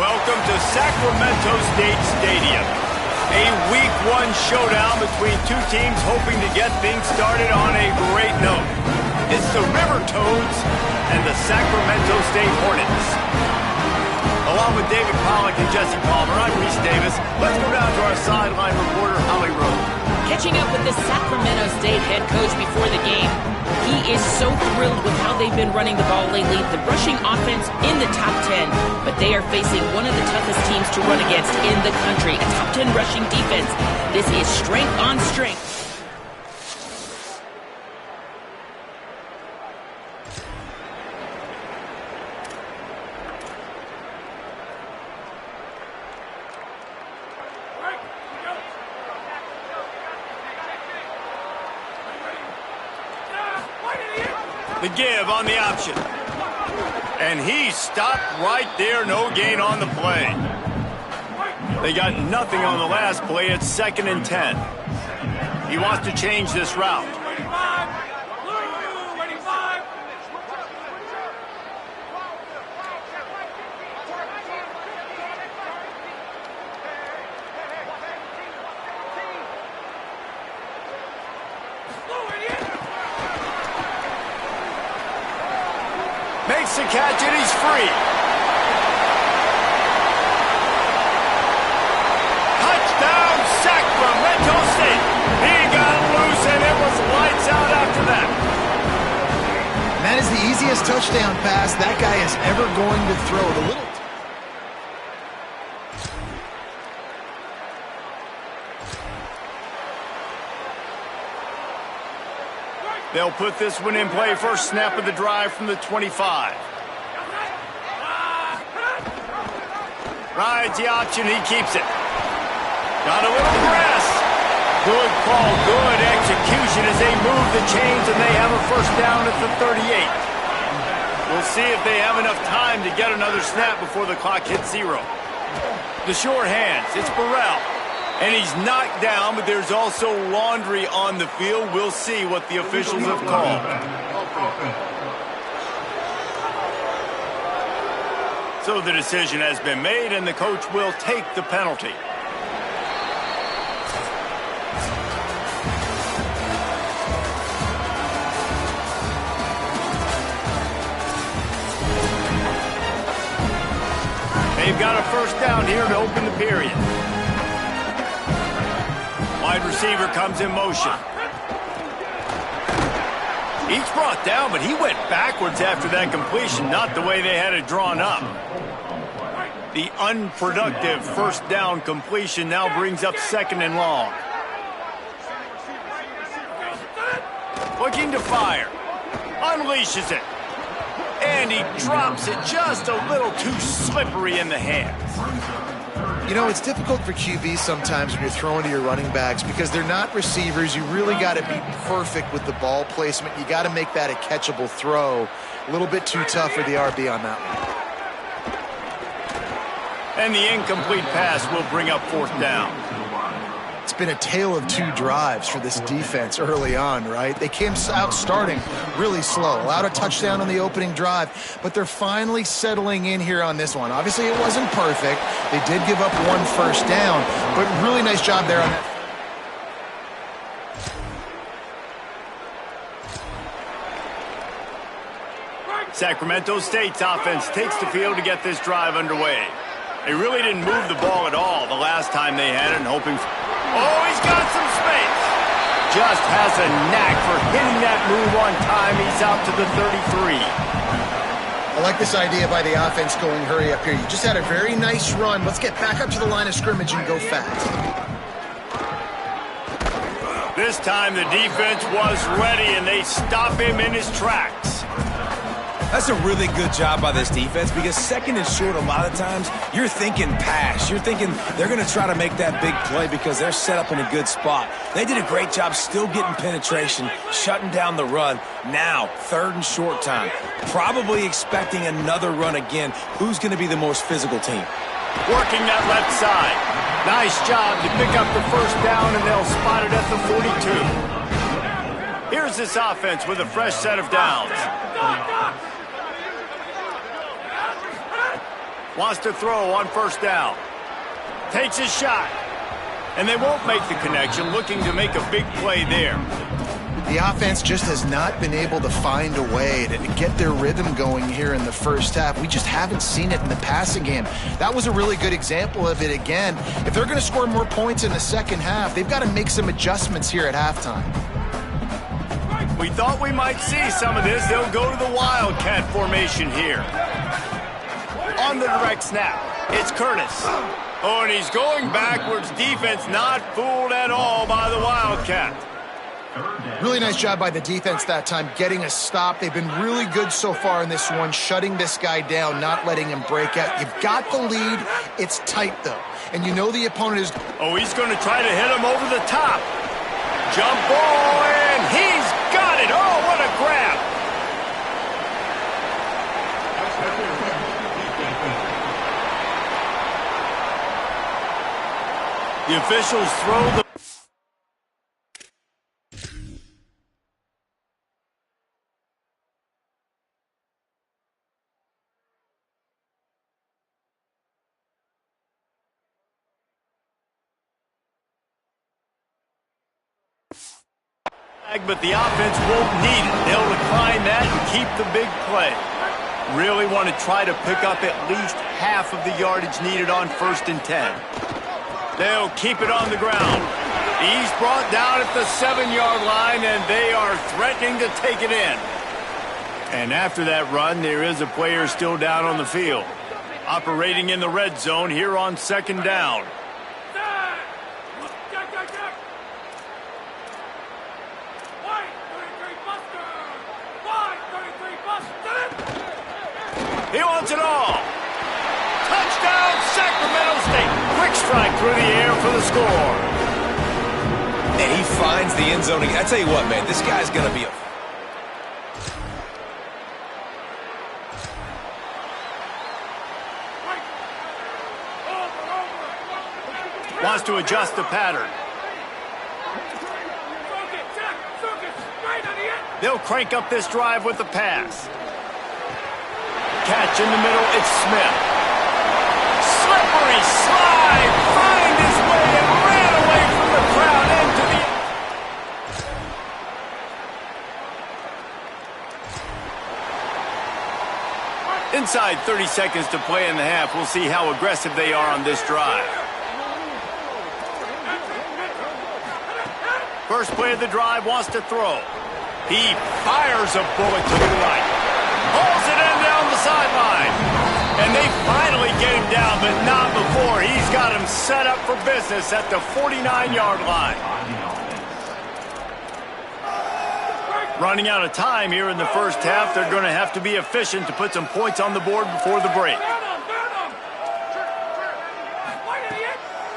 Welcome to Sacramento State Stadium. A Week 1 showdown between two teams hoping to get things started on a great note. It's the River Toads and the Sacramento State Hornets. Along with David Pollack and Jesse Palmer, I'm Reese Davis. Let's go down to our sideline reporter, Holly Rowe. Catching up with the Sacramento State head coach before the game, he is so thrilled with how they've been running the ball lately. The rushing offense in the top 10, but they are facing one of the toughest teams to run against in the country, a top 10 rushing defense. This is strength on strength. The give on the option. And he stopped right there, no gain on the play. They got nothing on the last play. It's 2nd and 10. He wants to change this route. Makes the catch and he's free. Touchdown, Sacramento State. He got loose and it was lights out after that. And that is the easiest touchdown pass that guy is ever going to throw. The little... They'll put this one in play. First snap of the drive from the 25. Rides the option, he keeps it. Got a little press. Good call, good execution as they move the chains and they have a first down at the 38. We'll see if they have enough time to get another snap before the clock hits 0. The short hands, it's Burrell. And he's knocked down, but there's also laundry on the field. We'll see what the officials have called. So the decision has been made, and the coach will take the penalty. They've got a first down here to open the period. Wide receiver comes in motion. He's brought down, but he went backwards after that completion, not the way they had it drawn up. The unproductive first down completion now brings up 2nd and long. Looking to fire. Unleashes it. And he drops it just a little too slippery in the hands. You know, it's difficult for QBs sometimes when you're throwing to your running backs because they're not receivers. You really got to be perfect with the ball placement. You got to make that a catchable throw. A little bit too tough for the RB on that one. And the incomplete pass will bring up 4th down. It's been a tale of 2 drives for this defense early on, right? They came out starting really slow, allowed a touchdown on the opening drive, but they're finally settling in here on this one. Obviously, it wasn't perfect. They did give up 1 first down, but really nice job there on that. Sacramento State's offense takes the field to get this drive underway. They really didn't move the ball at all the last time they had it, and hoping... Oh, he's got some space. Just has a knack for hitting that move on time. He's out to the 33. I like this idea by the offense going hurry up here. You just had a very nice run. Let's get back up to the line of scrimmage and go fast. This time the defense was ready, and they stop him in his tracks. That's a really good job by this defense because 2nd and short, a lot of times, you're thinking pass. You're thinking they're going to try to make that big play because they're set up in a good spot. They did a great job still getting penetration, shutting down the run. Now, 3rd and short time. Probably expecting another run again. Who's going to be the most physical team? Working that left side. Nice job to pick up the first down, and they'll spot it at the 42. Here's this offense with a fresh set of downs. Wants to throw on first down. Takes his shot. And they won't make the connection, looking to make a big play there. The offense just has not been able to find a way to get their rhythm going here in the first half. We just haven't seen it in the passing game. That was a really good example of it again. If they're going to score more points in the second half, they've got to make some adjustments here at halftime. We thought we might see some of this. They'll go to the Wildcat formation here. On the direct snap, it's Curtis. Oh, and he's going backwards. Defense not fooled at all by the Wildcat. Really nice job by the defense that time, getting a stop. They've been really good so far in this one, shutting this guy down, not letting him break out. You've got the lead. It's tight, though. And you know the opponent is... Oh, he's going to try to hit him over the top. Jump ball, and he's got it. Oh, what a grab. The officials throw the... But the offense won't need it. They'll decline that and keep the big play. Really want to try to pick up at least half of the yardage needed on 1st and 10. They'll keep it on the ground. He's brought down at the 7-yard line, and they are threatening to take it in. And after that run, there is a player still down on the field. Operating in the red zone here on 2nd down. He wants it all. Touchdown, Sacramento State. Quick strike through the air for the score. And he finds the end zone. I tell you what, man, this guy's going to be a... Wants to adjust the pattern. They'll crank up this drive with the pass. Catch in the middle, it's Smith. Slippery slide, find his way and ran away from the crowd into the... Inside 30 seconds to play in the half. We'll see how aggressive they are on this drive. First play of the drive, wants to throw. He fires a bullet to the right. Hauls it in down the sideline. And they finally get him down, but not before. He's got him set up for business at the 49-yard line. Running out of time here in the first half. They're going to have to be efficient to put some points on the board before the break.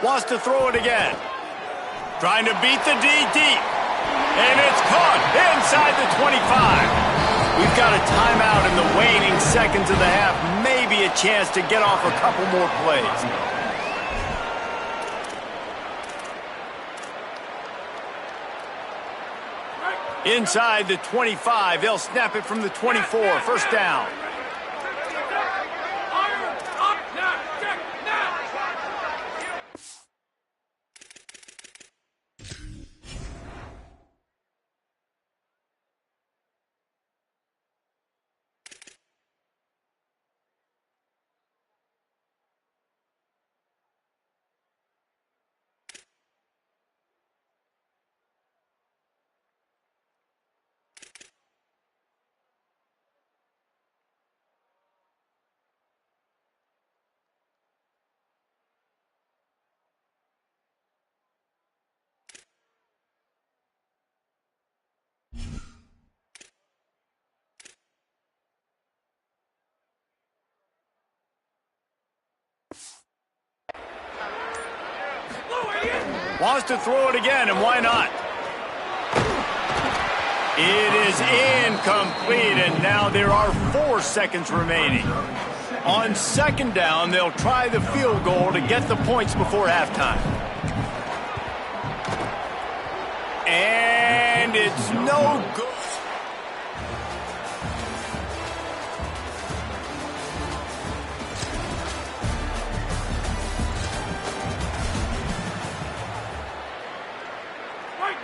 Wants to throw it again. Trying to beat the D deep. And it's caught inside the 25. We've got a timeout in the waning seconds of the half. Maybe a chance to get off a couple more plays. Inside the 25. They'll snap it from the 24. First down. Wants to throw it again, and why not? It is incomplete, and now there are 4 seconds remaining. On 2nd down, they'll try the field goal to get the points before halftime. And it's no good.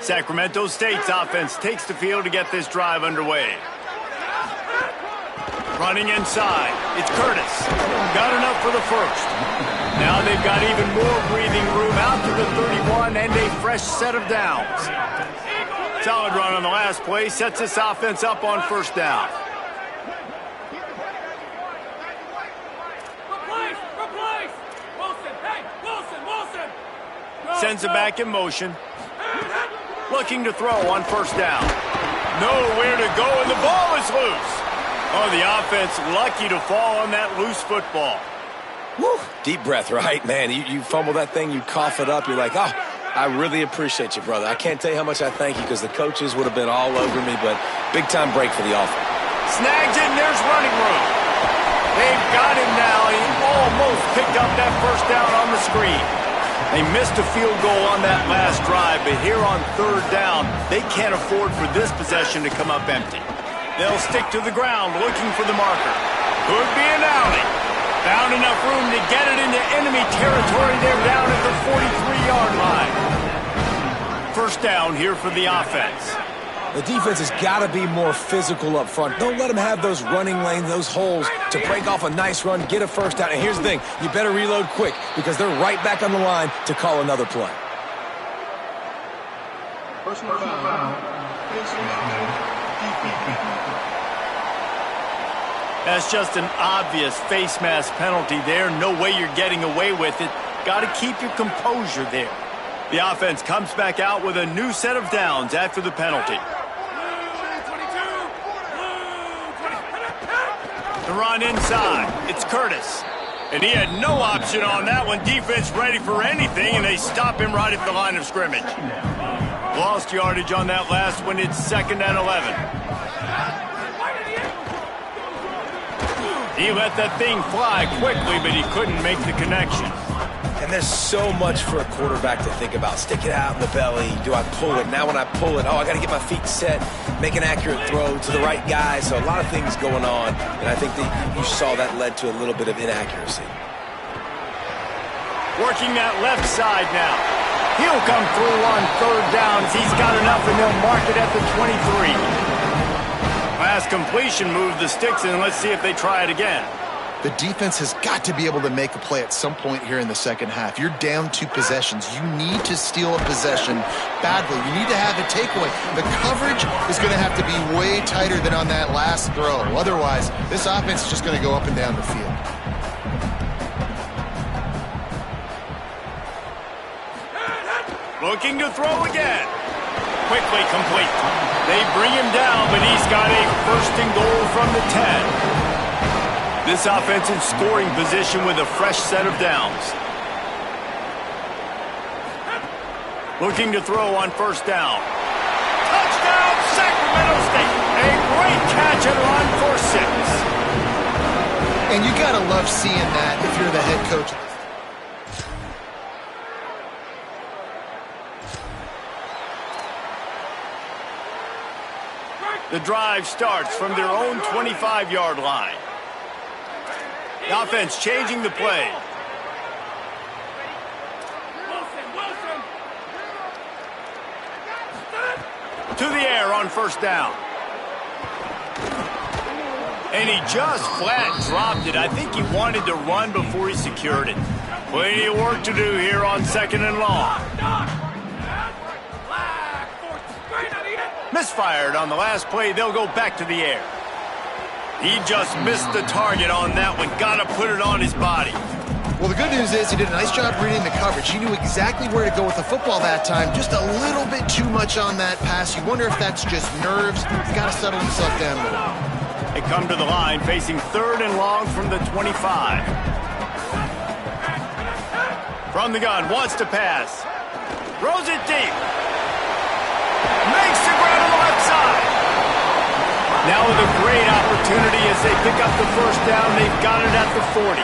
Sacramento State's offense takes the field to get this drive underway. Running inside, it's Curtis. Got enough for the first. Now they've got even more breathing room out to the 31 and a fresh set of downs. Solid run on the last play, sets this offense up on first down. Sends it back in motion. Looking to throw on first down. Nowhere to go, and the ball is loose. Oh, the offense lucky to fall on that loose football. Woo. Deep breath, right? Man, you fumble that thing, you cough it up, you're like, oh, I really appreciate you, brother. I can't tell you how much I thank you because the coaches would have been all over me, but big-time break for the offense. Snags it, and there's running room. They've got him now. He almost picked up that first down on the screen. They missed a field goal on that last drive, but here on third down, they can't afford for this possession to come up empty. They'll stick to the ground looking for the marker. Could be an alley. Found enough room to get it into enemy territory. They're down at the 43-yard line. First down here for the offense. The defense has got to be more physical up front. Don't let them have those running lanes, those holes to break off a nice run, get a first down. And here's the thing, you better reload quick because they're right back on the line to call another play. That's just an obvious face mask penalty there. No way you're getting away with it. Got to keep your composure there. The offense comes back out with a new set of downs after the penalty. The run inside. It's Curtis. And he had no option on that one. Defense ready for anything, and they stop him right at the line of scrimmage. Lost yardage on that last one. It's 2nd and 11. He let that thing fly quickly, but he couldn't make the connection. And there's so much for a quarterback to think about. Stick it out in the belly. Do I pull it? Now when I pull it, I got to get my feet set, make an accurate throw to the right guy. So a lot of things going on, and I think that you saw that led to a little bit of inaccuracy. Working that left side now. He'll come through on third downs. He's got enough, and they'll mark it at the 23. Last completion moved the sticks, and let's see if they try it again. The defense has got to be able to make a play at some point here in the second half. You're down 2 possessions. You need to steal a possession badly. You need to have a takeaway. The coverage is going to have to be way tighter than on that last throw. Otherwise, this offense is just going to go up and down the field. Looking to throw again. Quickly complete. They bring him down, but he's got a 1st and goal from the 10. This offense in scoring position with a fresh set of downs. Looking to throw on first down. Touchdown, Sacramento State. A great catch and run for 6. And you got to love seeing that if you're the head coach. The drive starts from their own 25-yard line. The offense changing the play. To the air on first down. And he just flat dropped it. I think he wanted to run before he secured it. Plenty of work to do here on 2nd and long. Misfired on the last play. They'll go back to the air. He just missed the target on that one. Got to put it on his body. Well, the good news is he did a nice job reading the coverage. He knew exactly where to go with the football that time. Just a little bit too much on that pass. You wonder if that's just nerves. He's got to settle himself down a little. They come to the line facing 3rd and long from the 25. From the gun, wants to pass. Throws it deep. Makes the grab on the left side. Now with a great opportunity as they pick up the first down. They've got it at the 40.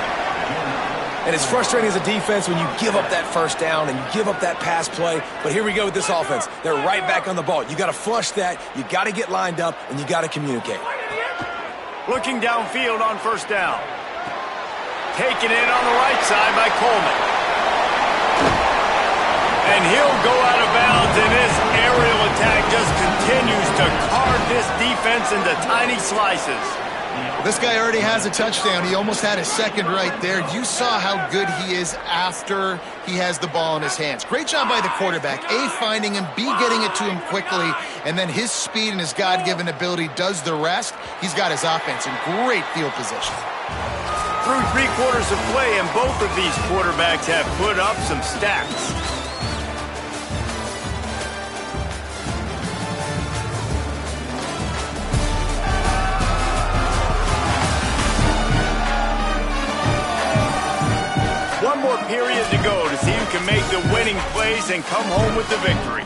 And it's frustrating as a defense when you give up that first down and you give up that pass play. But here we go with this offense. They're right back on the ball. You got to flush that. You got to get lined up, and you got to communicate. Looking downfield on first down. Taken in on the right side by Coleman. And he'll go out of bounds, and this aerial attack just continues to carve this defense into tiny slices. This guy already has a touchdown. He almost had a second right there. You saw how good he is after he has the ball in his hands. Great job by the quarterback. A, finding him, B, getting it to him quickly, and then his speed and his God-given ability does the rest. He's got his offense in great field position. Through 3 quarters of play, and both of these quarterbacks have put up some stats. One more period to go to see who can make the winning plays and come home with the victory.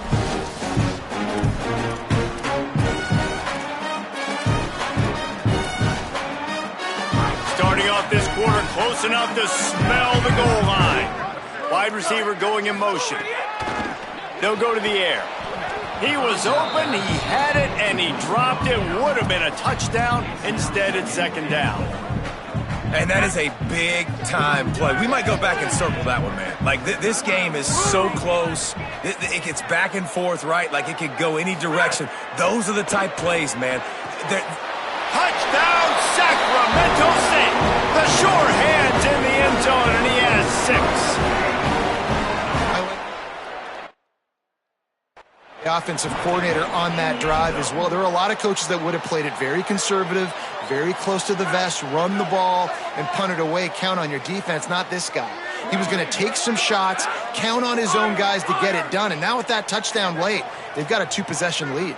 Starting off this quarter close enough to smell the goal line. Wide receiver going in motion. They'll go to the air. He was open, he had it, and he dropped it. Would have been a touchdown. Instead, it's second down. And that is a big-time play. We might go back and circle that one, man. Like, this game is so close. It gets back and forth, right? Like, it could go any direction. Those are the type plays, man. Touchdown, Sacramento State. The sure hands in the end zone, and he has 6. The offensive coordinator on that drive as well. There are a lot of coaches that would have played it very conservative, very close to the vest, run the ball, and punt it away. Count on your defense, not this guy. He was going to take some shots, count on his own guys to get it done. And now with that touchdown late, they've got a 2-possession lead.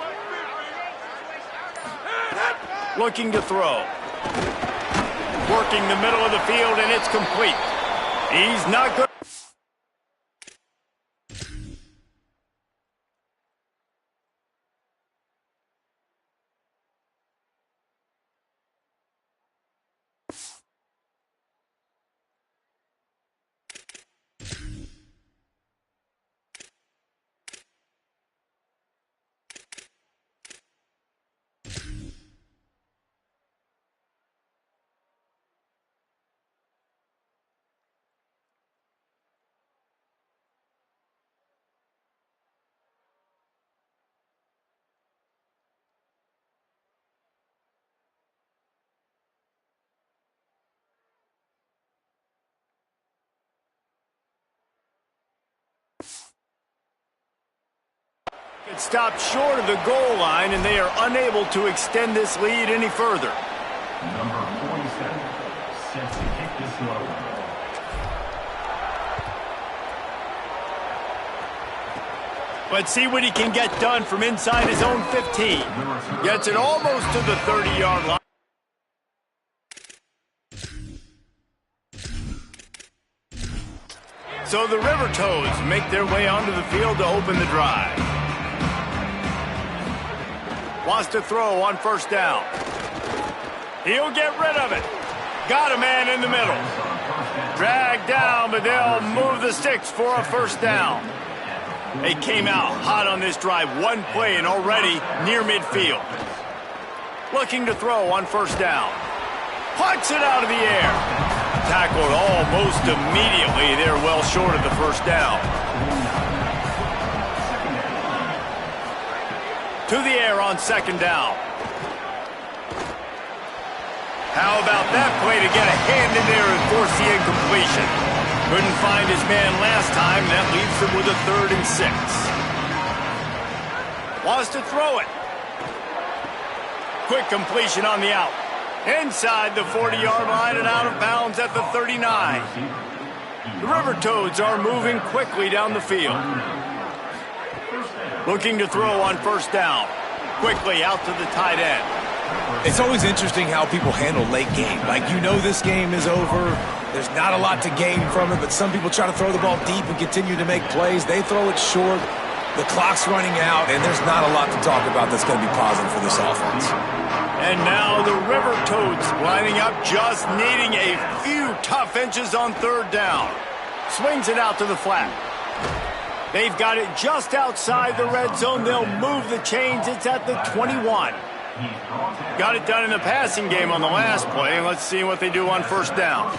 Looking to throw. Working the middle of the field, and it's complete. He's not good. It stopped short of the goal line, and they are unable to extend this lead any further. Number 47 sets to kick this low. Let's see what he can get done from inside his own 15. Gets it almost to the 30-yard line. So the River Toads make their way onto the field to open the drive. Wants to throw on first down. He'll get rid of it. Got a man in the middle. Dragged down, but they'll move the sticks for a first down. They came out hot on this drive. One play and already near midfield. Looking to throw on first down. Punts it out of the air. Tackled almost immediately. They're well short of the first down. To the air on second down. How about that play to get a hand in there and force the incompletion? Couldn't find his man last time. That leaves him with a 3rd and 6. Wants to throw it. Quick completion on the out. Inside the 40-yard line and out of bounds at the 39. The River Toads are moving quickly down the field. Looking to throw on first down. Quickly out to the tight end. It's always interesting how people handle late game. Like, you know this game is over. There's not a lot to gain from it, but some people try to throw the ball deep and continue to make plays. They throw it short. The clock's running out, and there's not a lot to talk about that's going to be positive for this offense. And now the River Toads lining up, just needing a few tough inches on third down. Swings it out to the flat. They've got it just outside the red zone. They'll move the chains. It's at the 21. Got it done in the passing game on the last play, and let's see what they do on first down.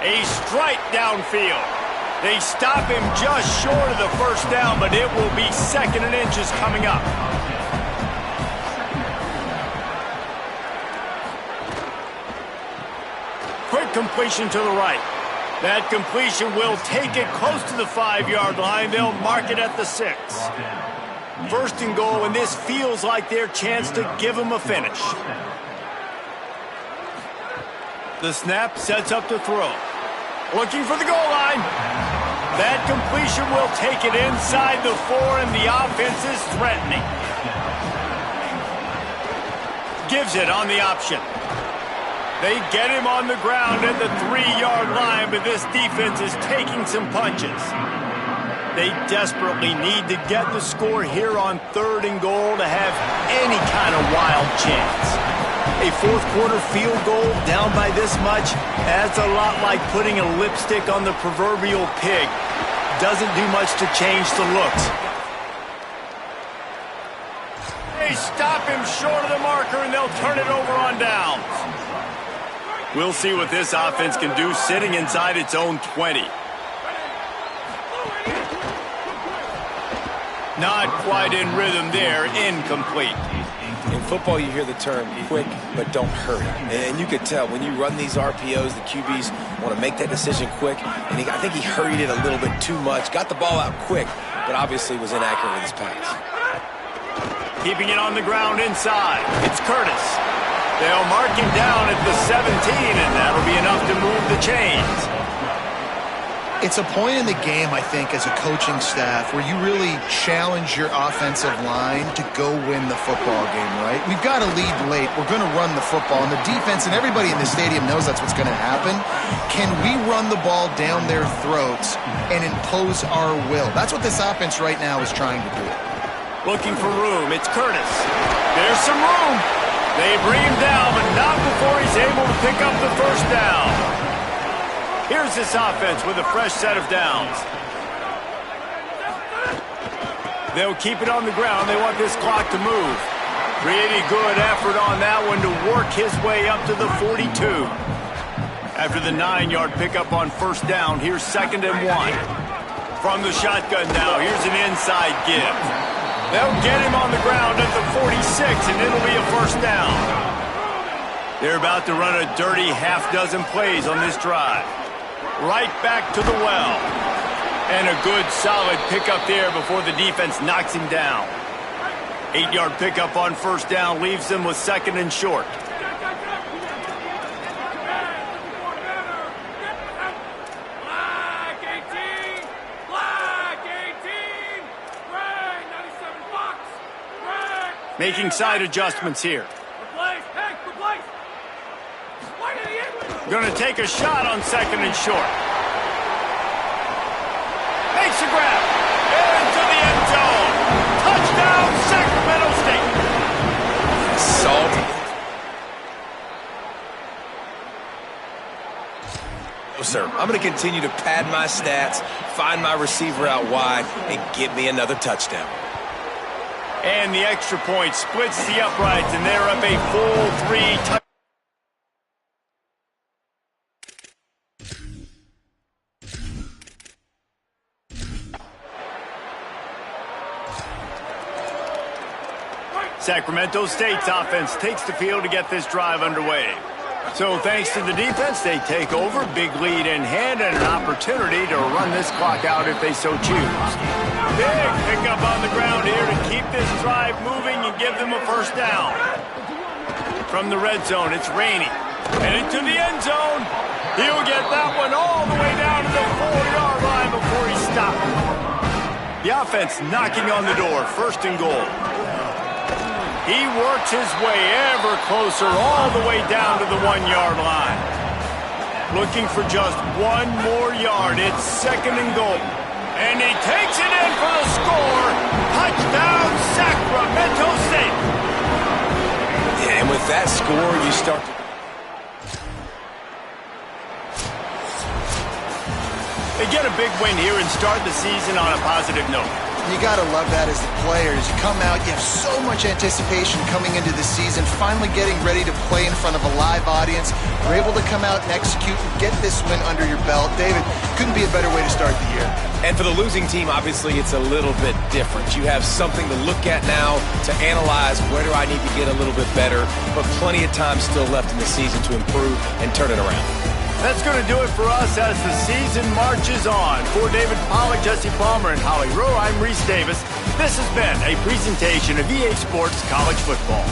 A strike downfield. They stop him just short of the first down, but it will be 2nd and inches coming up. Quick completion to the right. That completion will take it close to the 5-yard line. They'll mark it at the 6. 1st and goal, and this feels like their chance to give them a finish. The snap sets up to throw. Looking for the goal line. That completion will take it inside the 4, and the offense is threatening. Gives it on the option. They get him on the ground at the 3-yard line, but this defense is taking some punches. They desperately need to get the score here on 3rd and goal to have any kind of wild chance. A 4th quarter field goal down by this much, that's a lot like putting a lipstick on the proverbial pig. Doesn't do much to change the looks. They stop him short of the marker, and they'll turn it over on downs. We'll see what this offense can do sitting inside its own 20. Not quite in rhythm there, incomplete. In football, you hear the term quick, but don't hurry. And you could tell when you run these RPOs, the QBs want to make that decision quick. And I think he hurried it a little bit too much. Got the ball out quick, but obviously was inaccurate with his pass. Keeping it on the ground inside. It's Curtis. They'll mark him down at the 17, and that'll be enough to move the chains. It's a point in the game, I think, as a coaching staff where you really challenge your offensive line to go win the football game, right? We've got to lead late. We're going to run the football. And the defense and everybody in the stadium knows that's what's going to happen. Can we run the ball down their throats and impose our will? That's what this offense right now is trying to do. Looking for room. It's Curtis. There's some room. They bring him down, but not before he's able to pick up the 1st down. Here's this offense with a fresh set of downs. They'll keep it on the ground. They want this clock to move. Pretty good effort on that one to work his way up to the 42. After the 9-yard pickup on 1st down, here's 2nd and 1. From the shotgun now, here's an inside give. They'll get him on the ground at the 46, and it'll be a 1st down. They're about to run a dirty half-dozen plays on this drive. Right back to the well. And a good, solid pickup there before the defense knocks him down. 8-yard pickup on 1st down leaves them with 2nd and short. Making side adjustments here. Going to take a shot on 2nd and short. Makes a grab. Into the end zone. Touchdown, Sacramento State. Salty. No, sir. I'm going to continue to pad my stats, find my receiver out wide, and get me another touchdown. And the extra point splits the uprights, and they're up a full 3 touchdowns. Sacramento State's offense takes the field to get this drive underway. So thanks to the defense, they take over, big lead in hand, and an opportunity to run this clock out if they so choose. Big pickup on the ground here to keep this drive moving and give them a 1st down. From the red zone, it's Rainey. Headed to the end zone. He'll get that one all the way down to the 4-yard line before he stopped. The offense knocking on the door, 1st and goal. He works his way ever closer all the way down to the 1-yard line. Looking for just 1 more yard. It's 2nd and goal. And he takes it in for the score. Touchdown, Sacramento State. Yeah, and with that score, you start to... They get a big win here and start the season on a positive note. You got to love that as the players. You come out, you have so much anticipation coming into the season, finally getting ready to play in front of a live audience. You're able to come out and execute and get this win under your belt. David, couldn't be a better way to start the year. And for the losing team, obviously, it's a little bit different. You have something to look at now to analyze where do I need to get a little bit better, but plenty of time still left in the season to improve and turn it around. That's going to do it for us as the season marches on. For David Pollack, Jesse Palmer, and Holly Rowe, I'm Reese Davis. This has been a presentation of EA Sports College Football.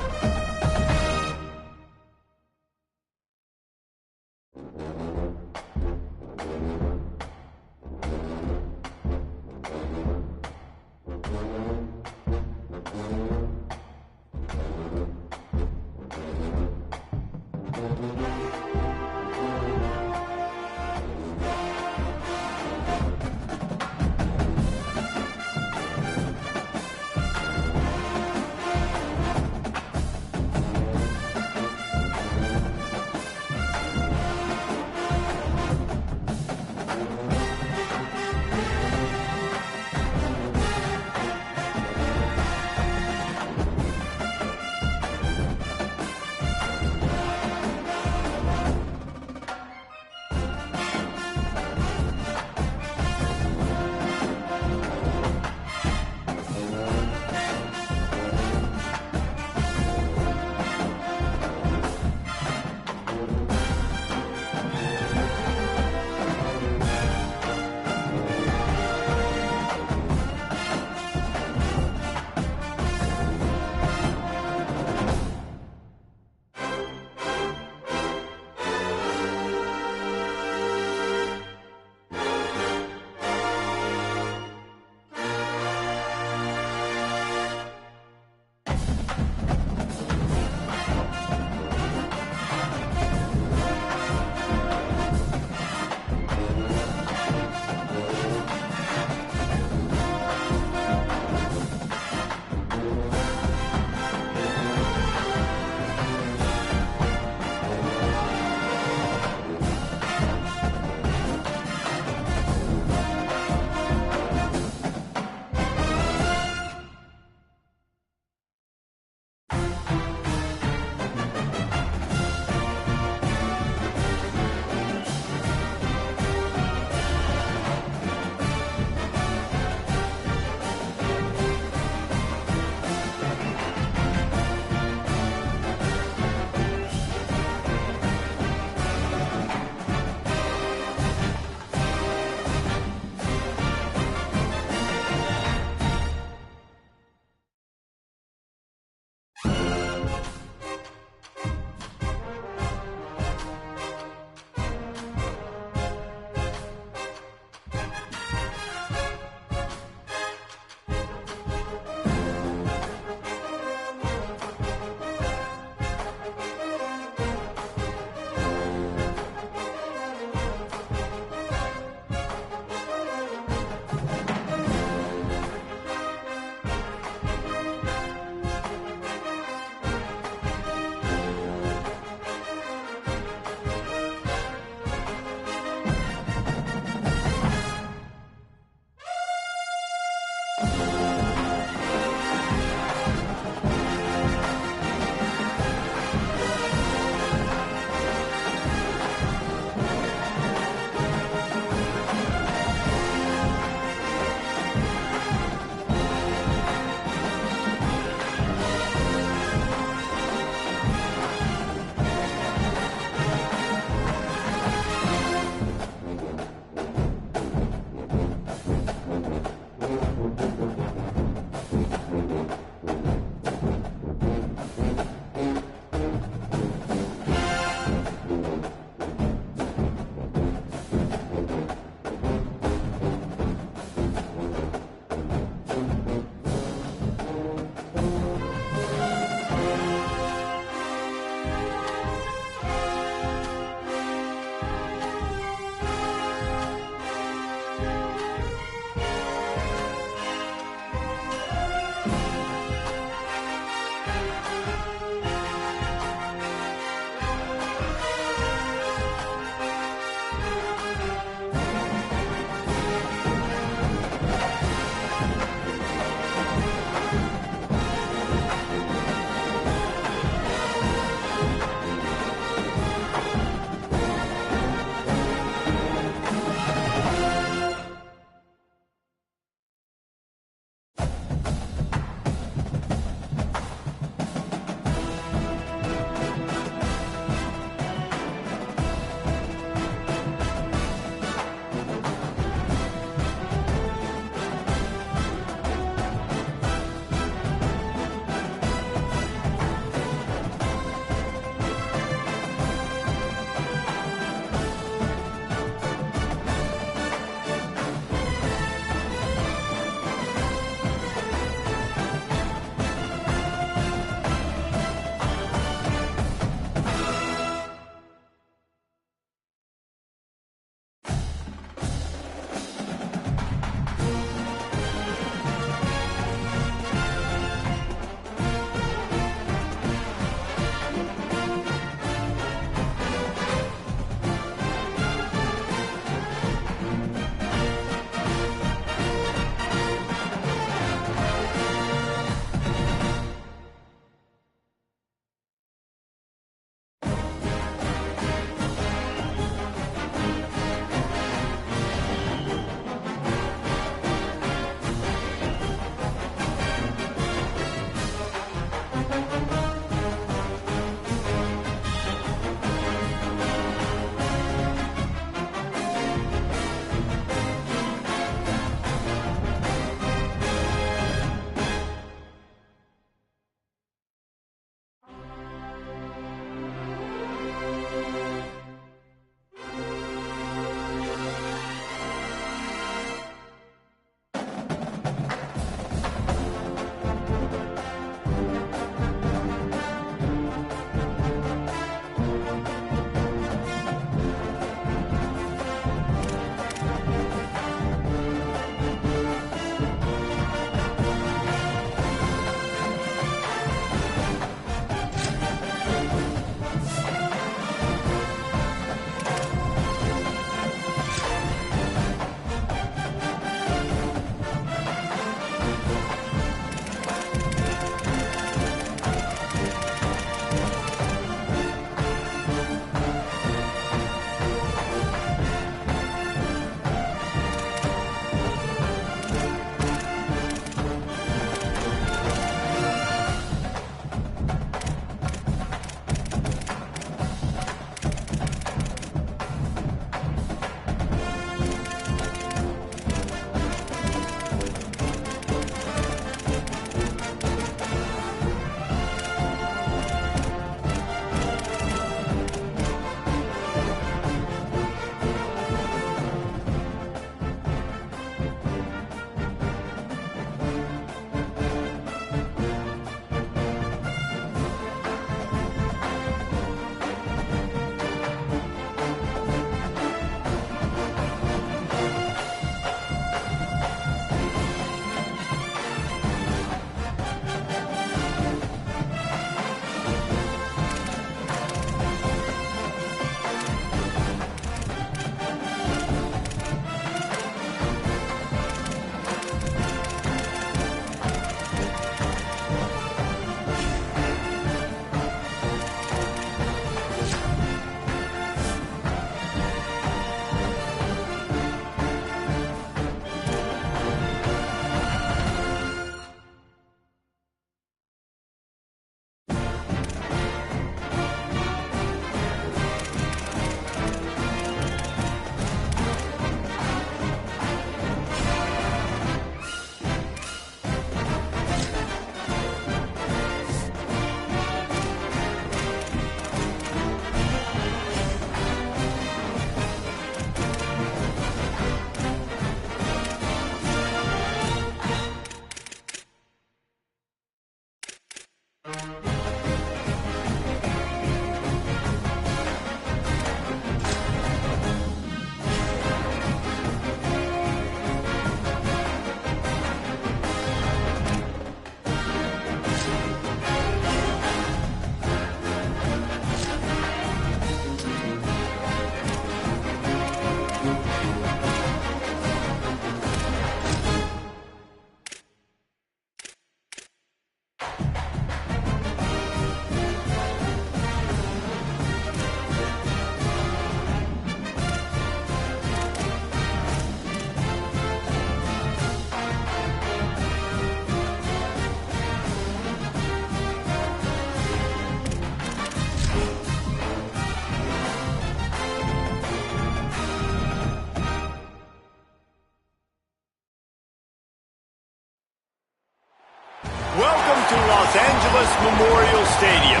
Welcome to Los Angeles Memorial Stadium.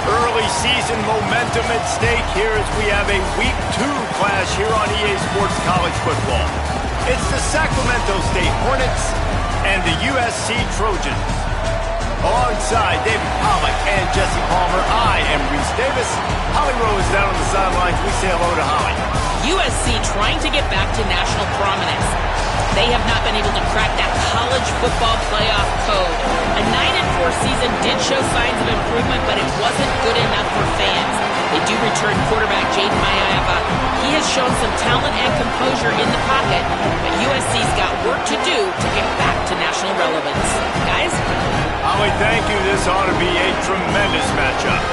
Early season momentum at stake here as we have a Week 2 clash here on EA Sports College Football. It's the Sacramento State Hornets and the USC Trojans. Alongside David Pollack and Jesse Palmer, I am Reese Davis. Holly Rowe is down on the sidelines. We say hello to Holly. USC trying to get back to national prominence. They have not been able to crack that college football playoff code. A 9-4 season did show signs of improvement, but it wasn't good enough for fans. They do return quarterback Jaden Mayava. He has shown some talent and composure in the pocket, but USC's got work to do to get back to national relevance. Guys? Holly, thank you. This ought to be a tremendous matchup.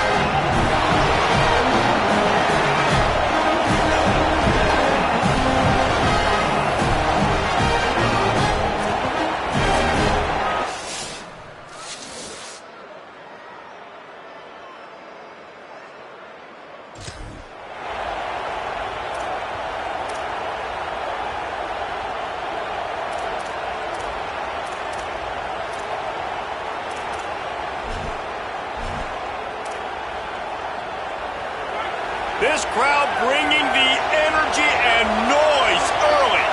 This crowd bringing the energy and noise early.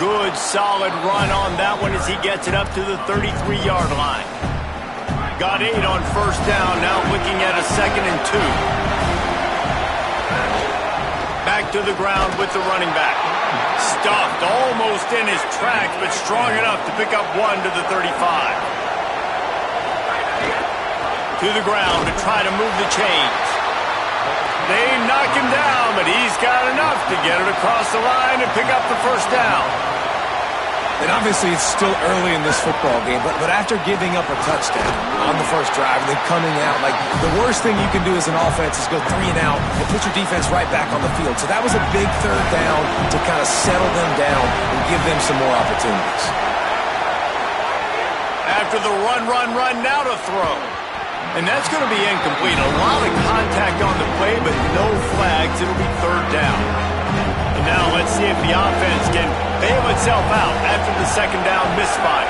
Good, solid run on that one as he gets it up to the 33-yard line. Got 8 on first down, now looking at a 2nd and 2. Back to the ground with the running back. Stuffed almost in his tracks, but strong enough to pick up 1 to the 35. To the ground to try to move the chains. They knock him down, but he's got enough to get it across the line and pick up the first down. And obviously it's still early in this football game, but after giving up a touchdown on the first drive and then coming out, like the worst thing you can do as an offense is go 3 and out and put your defense right back on the field. So that was a big 3rd down to kind of settle them down and give them some more opportunities. After the run, now to throw. And that's going to be incomplete. A lot of contact on the play, but no flags. It'll be 3rd down. And now let's see if the offense can bail itself out after the 2nd down misfire.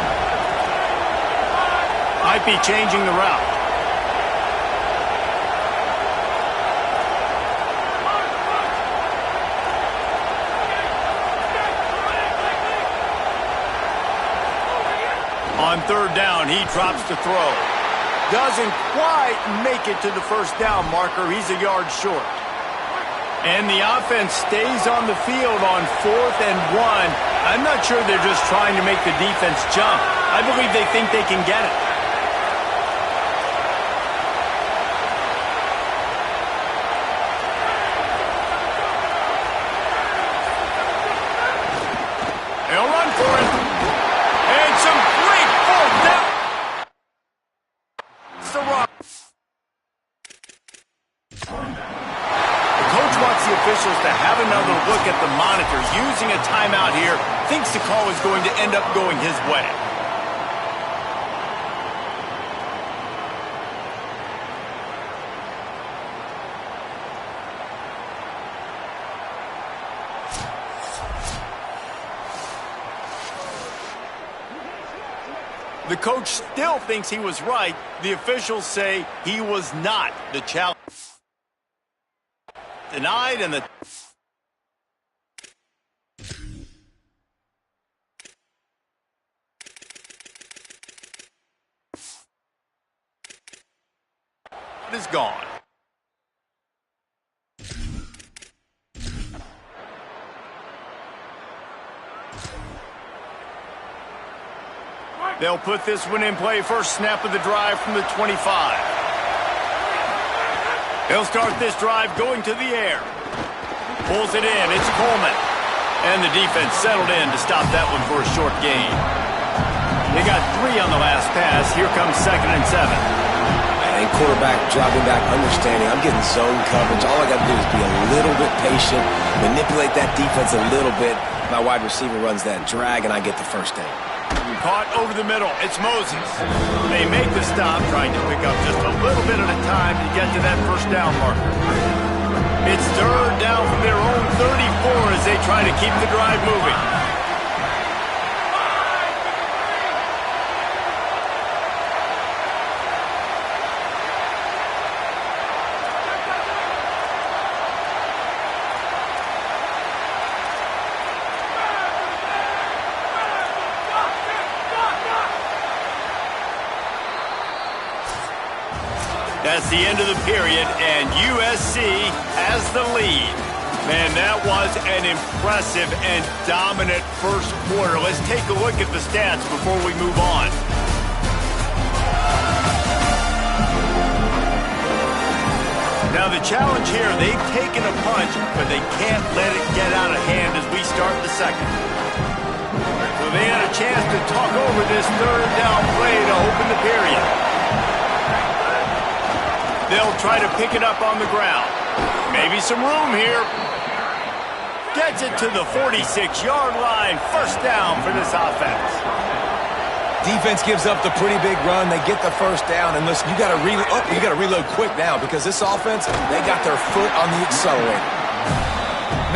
Might be changing the route. On 3rd down, he drops to throw. Doesn't quite make it to the first down marker. He's a yard short. And the offense stays on the field on 4th and 1. I'm not sure they're just trying to make the defense jump. I believe they think they can get it. They'll run for it. And some great 4th down. It's the run. The officials to have another look at the monitor. Using a timeout here, thinks the call is going to end up going his way. The coach still thinks he was right. The officials say he was not. The challenge denied, and the is gone. They'll put this one in play. First snap of the drive from the 25. They'll start this drive going to the air. Pulls it in. It's Coleman. And the defense settled in to stop that one for a short gain. They got 3 on the last pass. Here comes 2nd and 7. And quarterback dropping back, understanding I'm getting zone coverage. All I got to do is be a little bit patient, manipulate that defense a little bit. My wide receiver runs that drag, and I get the first down. Caught over the middle. It's Moses. They make the stop, trying to pick up just a little bit at a time to get to that first down marker. It's 3rd down from their own 34 as they try to keep the drive moving. That's the end of the period, and USC has the lead. Man, that was an impressive and dominant first quarter. Let's take a look at the stats before we move on. Now the challenge here, they've taken a punch, but they can't let it get out of hand as we start the second. So they had a chance to talk over this 3rd down play to open the period. They'll try to pick it up on the ground. Maybe some room here. Gets it to the 46-yard line. First down for this offense. Defense gives up the pretty big run. They get the first down. And listen, you got to reload quick now because this offense, they got their foot on the accelerator.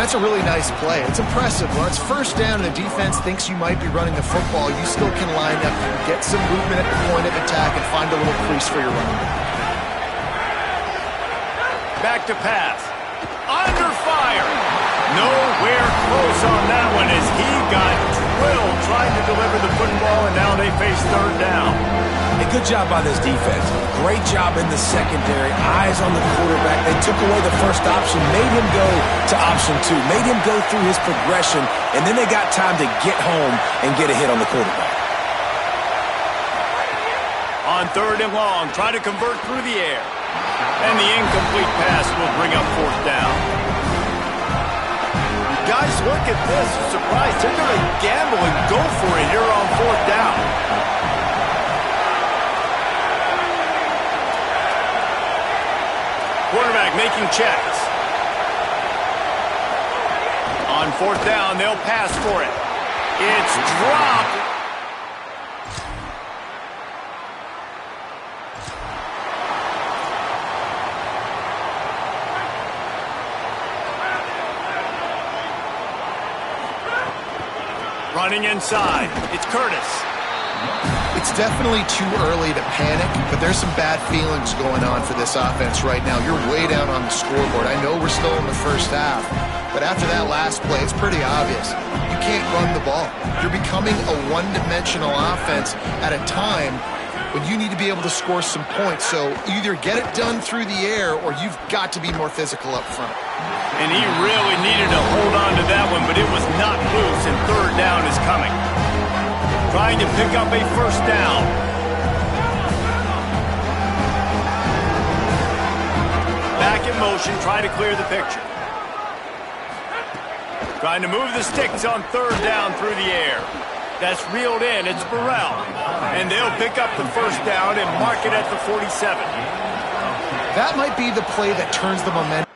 That's a really nice play. It's impressive. When it's first down and the defense thinks you might be running the football, you still can line up, get some movement at the point of attack, and find a little crease for your running back. Back to pass. Under fire. Nowhere close on that one as he got drilled trying to deliver the football, and now they face 3rd down. A good job by this defense. Great job in the secondary. Eyes on the quarterback. They took away the first option, made him go to option 2, made him go through his progression, and then they got time to get home and get a hit on the quarterback. On 3rd and long, try to convert through the air. And the incomplete pass will bring up 4th down. You guys, look at this. I'm surprised. They're going to gamble and go for it here on 4th down. Quarterback making checks. On 4th down, they'll pass for it. It's dropped. Running inside. It's Curtis. It's definitely too early to panic, but there's some bad feelings going on for this offense right now. You're way down on the scoreboard. I know we're still in the first half, but after that last play, it's pretty obvious. You can't run the ball. You're becoming a one-dimensional offense at a time when you need to be able to score some points. So either get it done through the air or you've got to be more physical up front. And he really needed to hold on to that one, but it was not loose, and 3rd down is coming. Trying to pick up a first down. Back in motion, try to clear the picture. Trying to move the sticks on 3rd down through the air. That's reeled in. It's Burrell. And they'll pick up the first down and mark it at the 47. That might be the play that turns the momentum.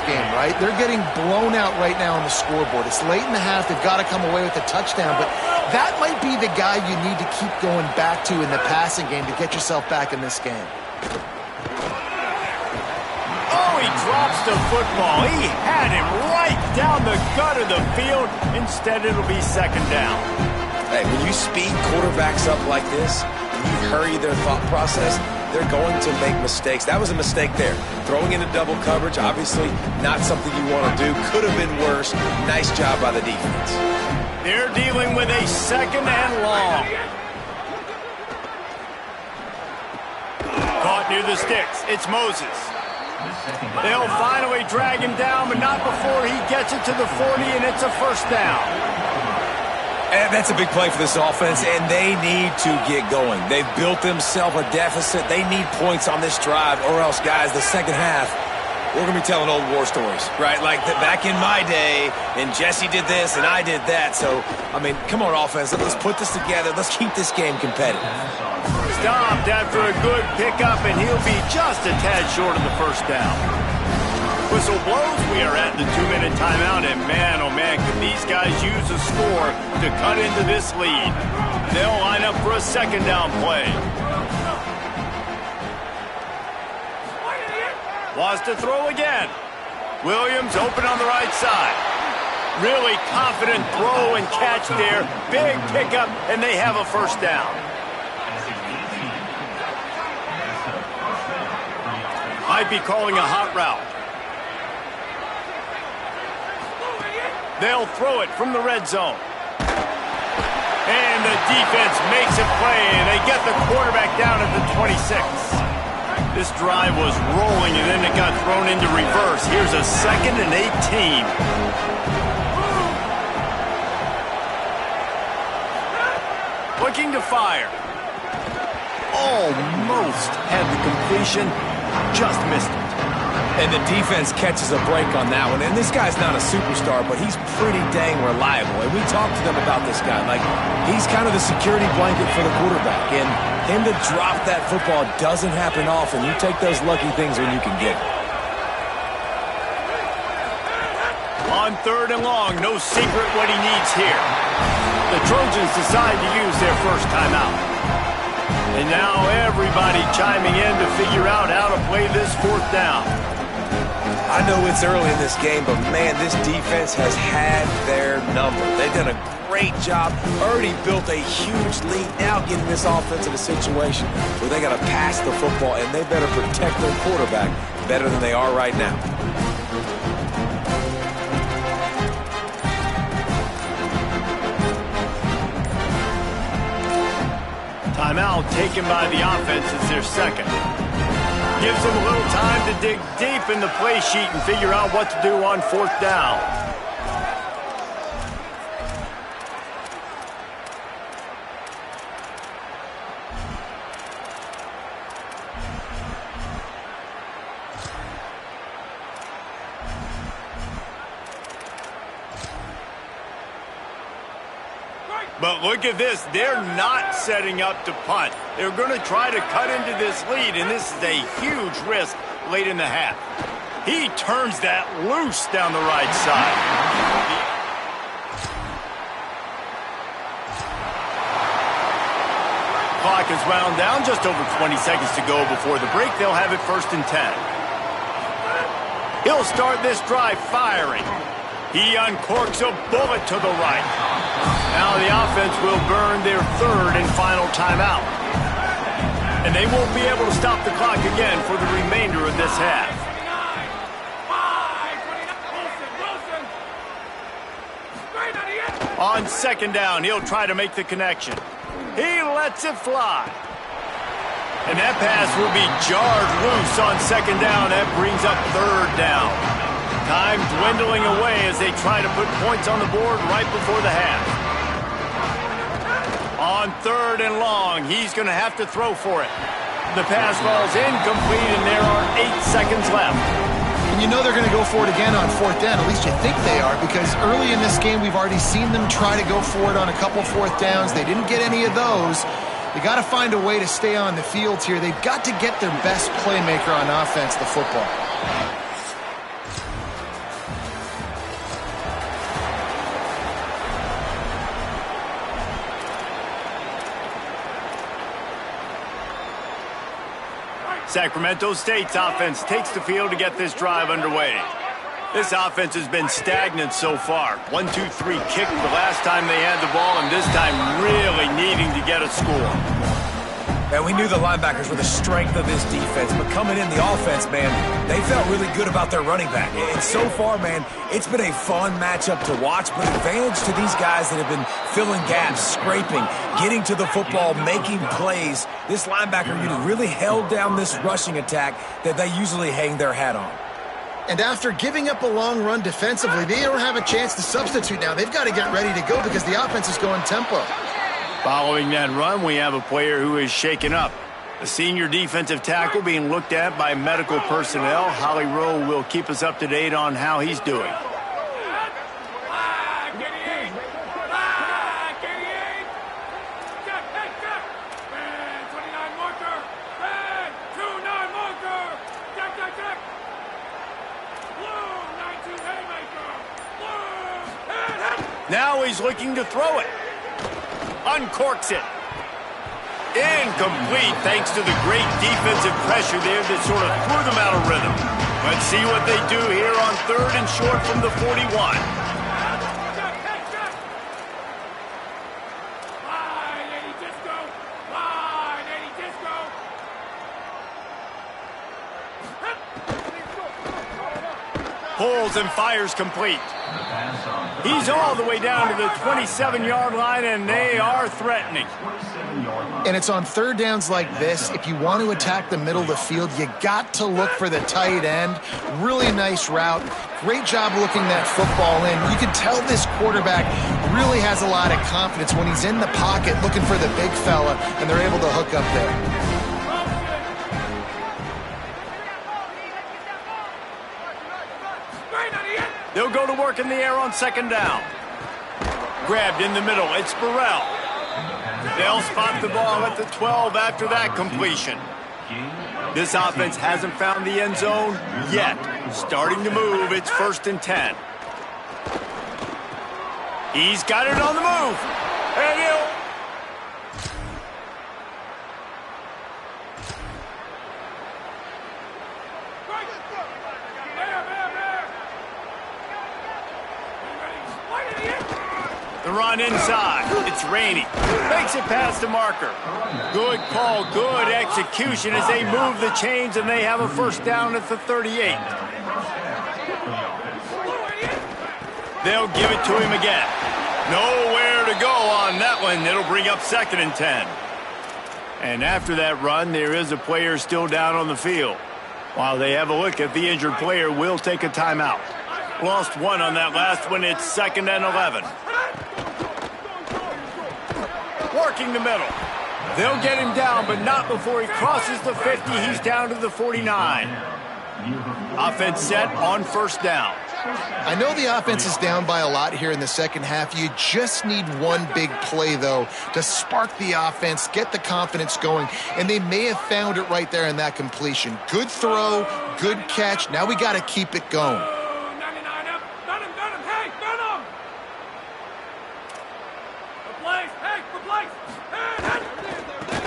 Game, right? They're getting blown out right now on the scoreboard. It's late in the half. They've got to come away with a touchdown, but that might be the guy you need to keep going back to in the passing game to get yourself back in this game. Oh, he drops the football. He had him right down the gut of the field. Instead, it'll be second down. Hey, when you speed quarterbacks up like this, and you hurry their thought process, they're going to make mistakes. That was a mistake there. Throwing into double coverage, obviously not something you want to do. Could have been worse. Nice job by the defense. They're dealing with a second and long. Caught near the sticks. It's Moses. They'll finally drag him down, but not before he gets it to the 40, and it's a first down. And that's a big play for this offense, and they need to get going. They've built themselves a deficit. They need points on this drive, or else, guys, the second half, we're going to be telling old war stories, right? Like back in my day, and Jesse did this, and I did that. So, I mean, come on, offense. Let's put this together. Let's keep this game competitive. Stopped after a good pickup, and he'll be just a tad short of the first down. Whistle blows. We are at the 2-minute timeout, and man, oh man, could these guys use a score to cut into this lead. They'll line up for a second down play. Wants to throw again. Williams open on the right side. Really confident throw and catch there. Big pickup, and they have a first down. Might be calling a hot route. They'll throw it from the red zone. And the defense makes a play, and they get the quarterback down at the 26. This drive was rolling, and then it got thrown into reverse. Here's a 2nd and 18. Looking to fire. Almost had the completion, just missed it. And the defense catches a break on that one. And this guy's not a superstar, but he's pretty dang reliable. And we talked to them about this guy. Like, he's kind of the security blanket for the quarterback. And him to drop that football doesn't happen often. You take those lucky things when you can get it. On 3rd and long, no secret what he needs here. The Trojans decide to use their first timeout. And now everybody chiming in to figure out how to play this 4th down. I know it's early in this game, but man, this defense has had their number. They've done a great job, already built a huge lead, now getting this offense in a situation where they got to pass the football, and they better protect their quarterback better than they are right now. Timeout taken by the offense as their second. Gives them a little time to dig deep in the play sheet and figure out what to do on 4th down. But look at this. They're not setting up to punt. They're going to try to cut into this lead, and this is a huge risk late in the half. He turns that loose down the right side. Clock is wound down. Just over 20 seconds to go before the break. They'll have it 1st and 10. He'll start this drive firing. He uncorks a bullet to the right. Now the offense will burn their 3rd and final timeout. And they won't be able to stop the clock again for the remainder of this half. On 2nd down, he'll try to make the connection. He lets it fly. And that pass will be jarred loose on 2nd down. That brings up 3rd down. Time dwindling away as they try to put points on the board right before the half. On 3rd and long, he's going to have to throw for it. The pass falls incomplete, and there are 8 seconds left. And you know they're going to go for it again on 4th down. At least you think they are, because early in this game, we've already seen them try to go for it on a couple 4th downs. They didn't get any of those. They got to find a way to stay on the field here. They've got to get their best playmaker on offense, the football. Sacramento State's offense takes the field to get this drive underway. This offense has been stagnant so far. 1-2-3 kick the last time they had the ball, and this time really needing to get a score. And we knew the linebackers were the strength of this defense, but coming in the offense, man, they felt really good about their running back. And so far, man, it's been a fun matchup to watch, but advantage to these guys that have been filling gaps, scraping, getting to the football, making plays. This linebacker unit really held down this rushing attack that they usually hang their hat on. And after giving up a long run defensively, they don't have a chance to substitute now. They've got to get ready to go because the offense is going tempo. Following that run, we have a player who is shaken up. A senior defensive tackle being looked at by medical personnel. Holly Rowe will keep us up to date on how he's doing. Now he's looking to throw it. Uncorks it. Incomplete thanks to the great defensive pressure there that sort of threw them out of rhythm. Let's see what they do here on 3rd and short from the 41. Pulls and fires complete. He's all the way down to the 27-yard line, and they are threatening. And it's on 3rd downs like this. If you want to attack the middle of the field, you got to look for the tight end. Really nice route. Great job looking that football in. You can tell this quarterback really has a lot of confidence when he's in the pocket looking for the big fella, and they're able to hook up there. They'll go to work in the air on 2nd down. Grabbed in the middle. It's Burrell. They'll spot the ball at the 12 after that completion. This offense hasn't found the end zone yet. Starting to move. It's 1st and 10. He's got it on the move. And he'll... The run inside. It's Rainey. Makes it past the marker. Good call, good execution as they move the chains, and they have a 1st down at the 38. They'll give it to him again. Nowhere to go on that one. It'll bring up 2nd and 10. And after that run, there is a player still down on the field. While they have a look at the injured player, we'll take a timeout. Lost one on that last one. It's 2nd and 11. Working the middle. They'll get him down, but not before he crosses the 50. He's down to the 49. Offense set on 1st down. I know the offense is down by a lot here in the second half. You just need one big play, though, to spark the offense, get the confidence going, and they may have found it right there in that completion. Good throw, good catch. Now we got to keep it going.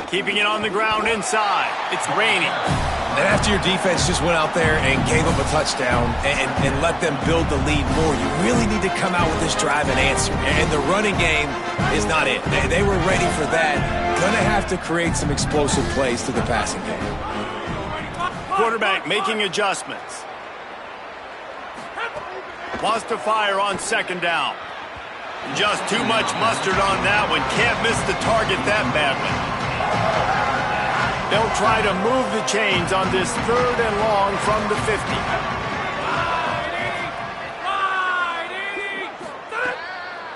Keeping it on the ground inside. It's Rainey. And after your defense just went out there and gave up a touchdown and let them build the lead more, you really need to come out with this drive and answer. And the running game is not it. They were ready for that. Gonna have to create some explosive plays to the passing game. Quarterback making adjustments. Wants to fire on 2nd down. Just too much mustard on that one. Can't miss the target that badly. They'll try to move the chains on this 3rd and long from the 50.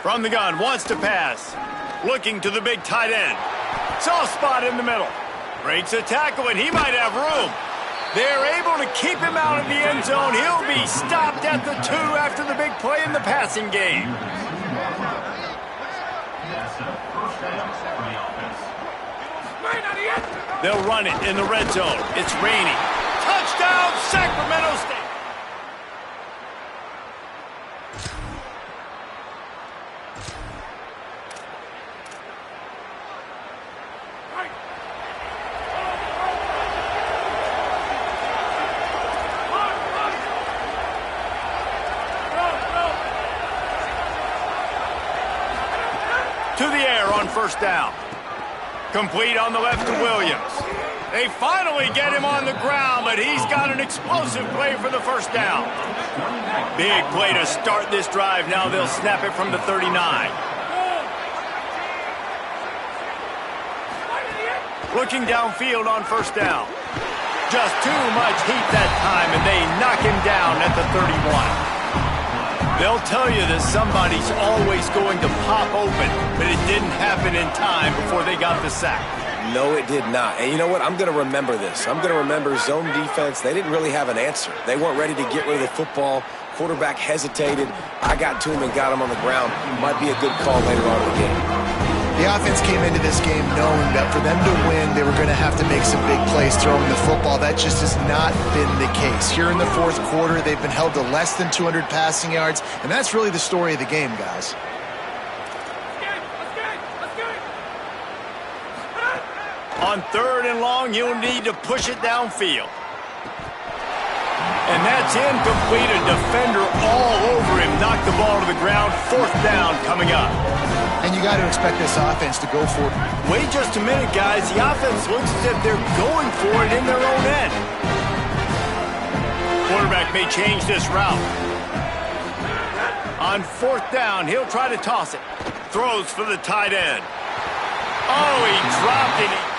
From the gun, wants to pass. Looking to the big tight end. Soft spot in the middle. Breaks a tackle, and he might have room. They're able to keep him out of the end zone. He'll be stopped at the 2 after the big play in the passing game. They'll run it in the red zone. It's Rainey. Touchdown, Sacramento State. to the air on first down. Complete on the left to Williams. They finally get him on the ground, but he's got an explosive play for the first down. Big play to start this drive. Now they'll snap it from the 39. Looking downfield on first down. Just too much heat that time, and they knock him down at the 31. They'll tell you that somebody's always going to pop open, but it didn't happen in time before they got the sack. No, it did not. And you know what? I'm going to remember this. I'm going to remember zone defense. They didn't really have an answer. They weren't ready to get rid of the football. Quarterback hesitated. I got to him and got him on the ground. Might be a good call later on in the game. The offense came into this game knowing that for them to win, they were going to have to make some big plays throwing the football. That just has not been the case. Here in the fourth quarter, they've been held to less than 200 passing yards, and that's really the story of the game, guys. On third and long, you'll need to push it downfield. And that's incomplete. A defender all over him. Knocked the ball to the ground. Fourth down coming up. And you got to expect this offense to go for it. Wait just a minute, guys. The offense looks as if they're going for it in their own end. Quarterback may change this route. On fourth down, he'll try to toss it. Throws for the tight end. Oh, he dropped it.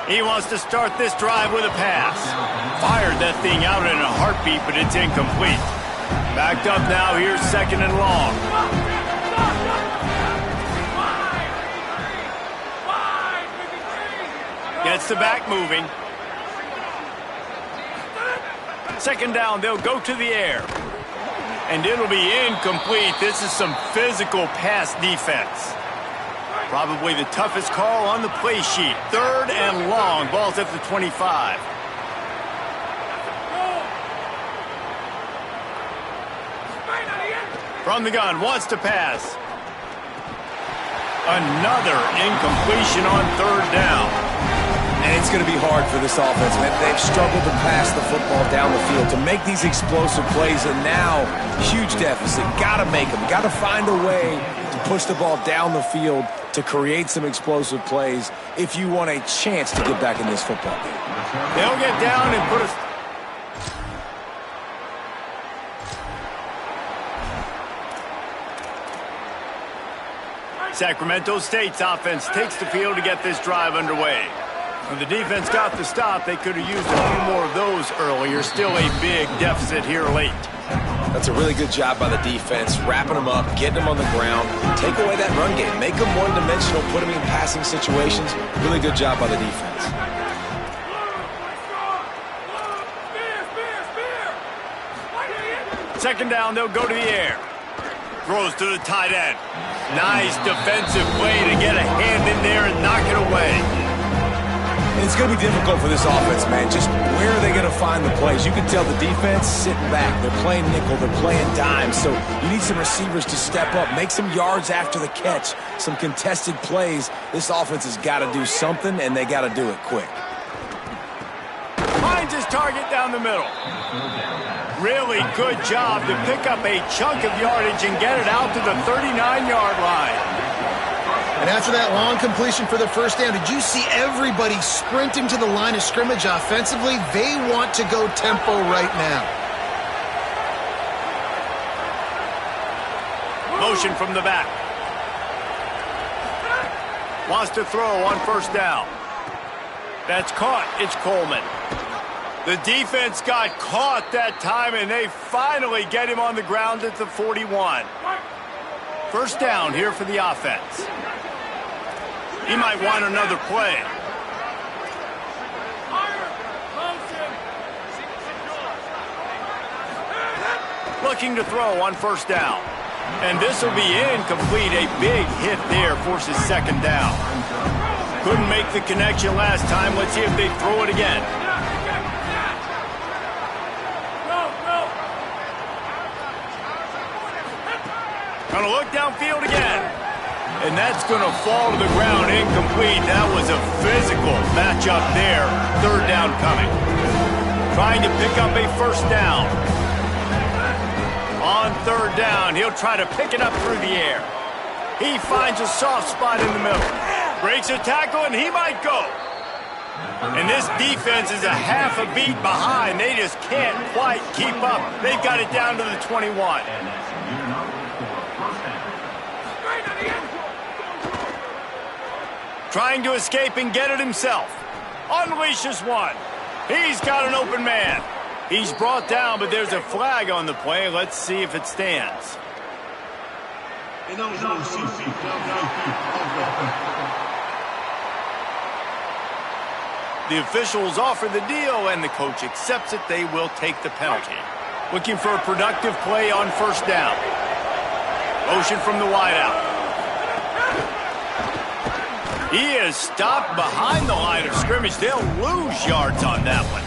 He wants to start this drive with a pass. Fired that thing out in a heartbeat, but it's incomplete. Backed up now, here's second and long. Gets the back moving. Second down, they'll go to the air. And it'll be incomplete. This is some physical pass defense. Probably the toughest call on the play sheet. Third and long. Ball's at the 25. From the gun, wants to pass. Another incompletion on third down. And it's going to be hard for this offense, man. They've struggled to pass the football down the field, to make these explosive plays, and now, huge deficit. Got to make them. Got to find a way to push the ball down the field to create some explosive plays if you want a chance to get back in this football game. They'll get down and put us... Sacramento State's offense takes the field to get this drive underway. When the defense got the stop, they could have used a few more of those earlier. Still a big deficit here late. That's a really good job by the defense, wrapping them up, getting them on the ground. Take away that run game. Make them one-dimensional, put them in passing situations. Really good job by the defense. Second down, they'll go to the air. Throws to the tight end. Nice defensive play to get a hand in there and knock it away. And it's going to be difficult for this offense, man. Just where are they going to find the plays? You can tell the defense sitting back. They're playing nickel. They're playing dime. So you need some receivers to step up, make some yards after the catch, some contested plays. This offense has got to do something, and they got to do it quick. Finds his target down the middle. Really good job to pick up a chunk of yardage and get it out to the 39-yard line. And after that long completion for the first down, did you see everybody sprinting to the line of scrimmage offensively? They want to go tempo right now. Motion from the back. Wants to throw on first down. That's caught. It's Coleman. The defense got caught that time, and they finally get him on the ground at the 41. First down here for the offense. He might want another play. Looking to throw on first down. And this will be incomplete. A big hit there forces second down. Couldn't make the connection last time. Let's see if they throw it again. Gonna look downfield again. And that's gonna fall to the ground incomplete. That was a physical matchup there. Third down coming. Trying to pick up a first down. On third down, he'll try to pick it up through the air. He finds a soft spot in the middle. Breaks a tackle, and he might go. And this defense is a half a beat behind. They just can't quite keep up. They've got it down to the 21. Trying to escape and get it himself. Unleashes one. He's got an open man. He's brought down, but there's a flag on the play. Let's see if it stands. The officials offer the deal, and the coach accepts it. They will take the penalty. Looking for a productive play on first down. Motion from the wideout. He is stopped behind the line of scrimmage. They'll lose yards on that one.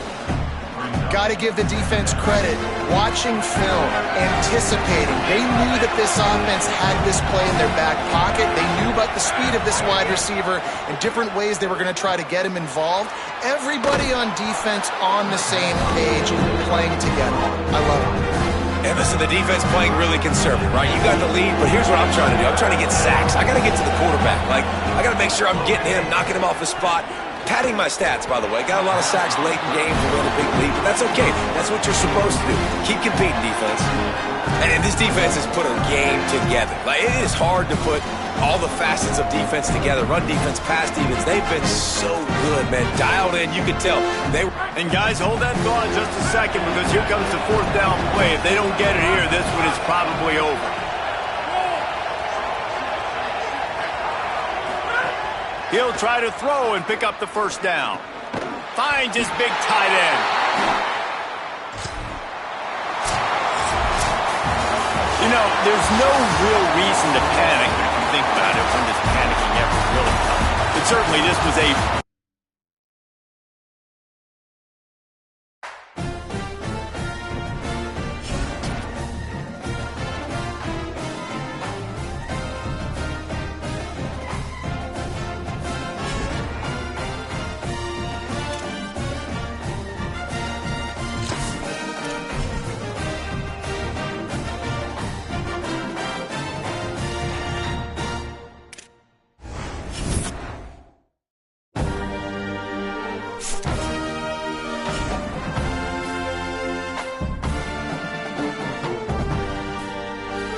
Got to give the defense credit. Watching film, anticipating. They knew that this offense had this play in their back pocket. They knew about the speed of this wide receiver and different ways they were going to try to get him involved. Everybody on defense on the same page, playing together. I love it. And listen, the defense playing really conservative, right? You got the lead, but here's what I'm trying to do. I'm trying to get sacks. I got to get to the quarterback. Like, I got to make sure I'm getting him, knocking him off the spot. Padding my stats, by the way. Got a lot of sacks late in games to win a big lead, but that's okay. That's what you're supposed to do. Keep competing, defense. And this defense has put a game together. Like, it is hard to put all the facets of defense together. Run defense, pass defense. They've been so good, man. Dialed in, you can tell. And guys, hold that thought just a second, because here comes the fourth down play. If they don't get it here, this one is probably over. He'll try to throw and pick up the first down. Finds his big tight end. You know, there's no real reason to panic if you think about it. When does panicking ever really come? But certainly this was a